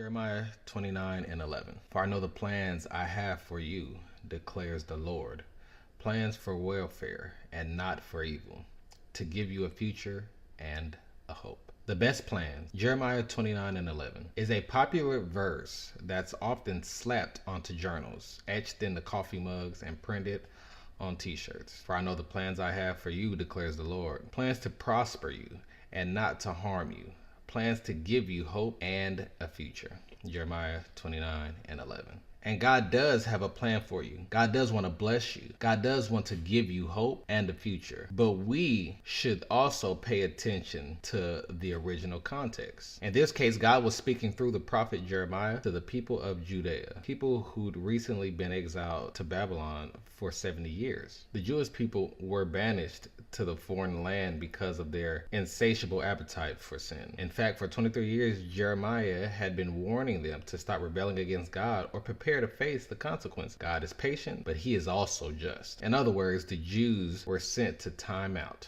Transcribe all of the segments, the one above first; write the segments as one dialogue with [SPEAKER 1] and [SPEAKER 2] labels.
[SPEAKER 1] Jeremiah 29:11. For I know the plans I have for you, declares the Lord. Plans for welfare and not for evil, to give you a future and a hope. The best plans, Jeremiah 29:11, is a popular verse that's often slapped onto journals, etched into coffee mugs, and printed on t-shirts. For I know the plans I have for you, declares the Lord. Plans to prosper you and not to harm you. Plans to give you hope and a future. Jeremiah 29:11. And God does have a plan for you. God does want to bless you. God does want to give you hope and a future. But we should also pay attention to the original context. In this case, God was speaking through the prophet Jeremiah to the people of Judea, people who'd recently been exiled to Babylon for 70 years. The Jewish people were banished to the foreign land because of their insatiable appetite for sin. In fact, for 23 years, Jeremiah had been warning them to stop rebelling against God or prepare to face the consequence. God is patient, but he is also just. In other words, the Jews were sent to time out.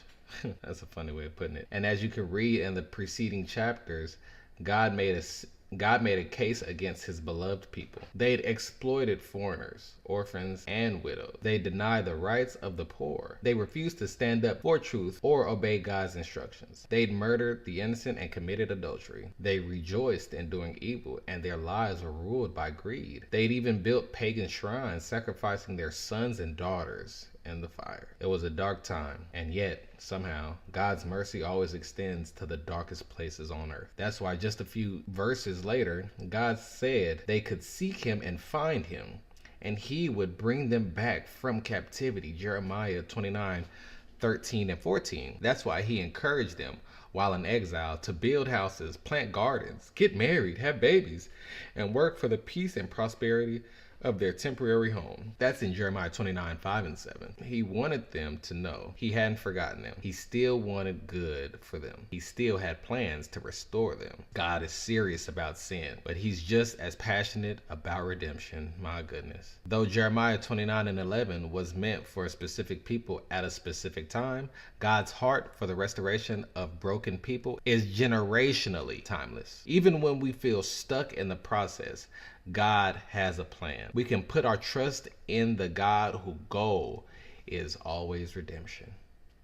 [SPEAKER 1] That's a funny way of putting it. And as you can read in the preceding chapters, God made a case against his beloved people. They'd exploited foreigners, orphans, and widows. They denied the rights of the poor. They refused to stand up for truth or obey God's instructions. They'd murdered the innocent and committed adultery. They rejoiced in doing evil, and their lives were ruled by greed. They'd even built pagan shrines, sacrificing their sons and daughters in the fire. It was a dark time, and yet, somehow, God's mercy always extends to the darkest places on earth. That's why just a few verses later, God said they could seek him and find him, and he would bring them back from captivity. Jeremiah 29:13 and 14. That's why he encouraged them while in exile to build houses, plant gardens, get married, have babies, and work for the peace and prosperity of their temporary home. That's in Jeremiah 29:5 and 7. He wanted them to know he hadn't forgotten them. He still wanted good for them. He still had plans to restore them. God is serious about sin, but he's just as passionate about redemption. My goodness. Though Jeremiah 29:11 was meant for a specific people at a specific time, God's heart for the restoration of broken people is generationally timeless. Even when we feel stuck in the process, God has a plan. We can put our trust in the God whose goal is always redemption.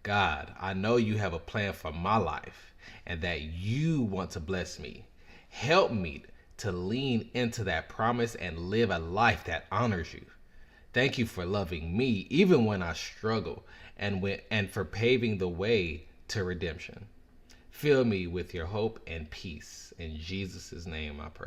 [SPEAKER 1] God, I know you have a plan for my life and that you want to bless me. Help me to lean into that promise and live a life that honors you. Thank you for loving me even when I struggle and for paving the way to redemption. Fill me with your hope and peace. In Jesus' name I pray.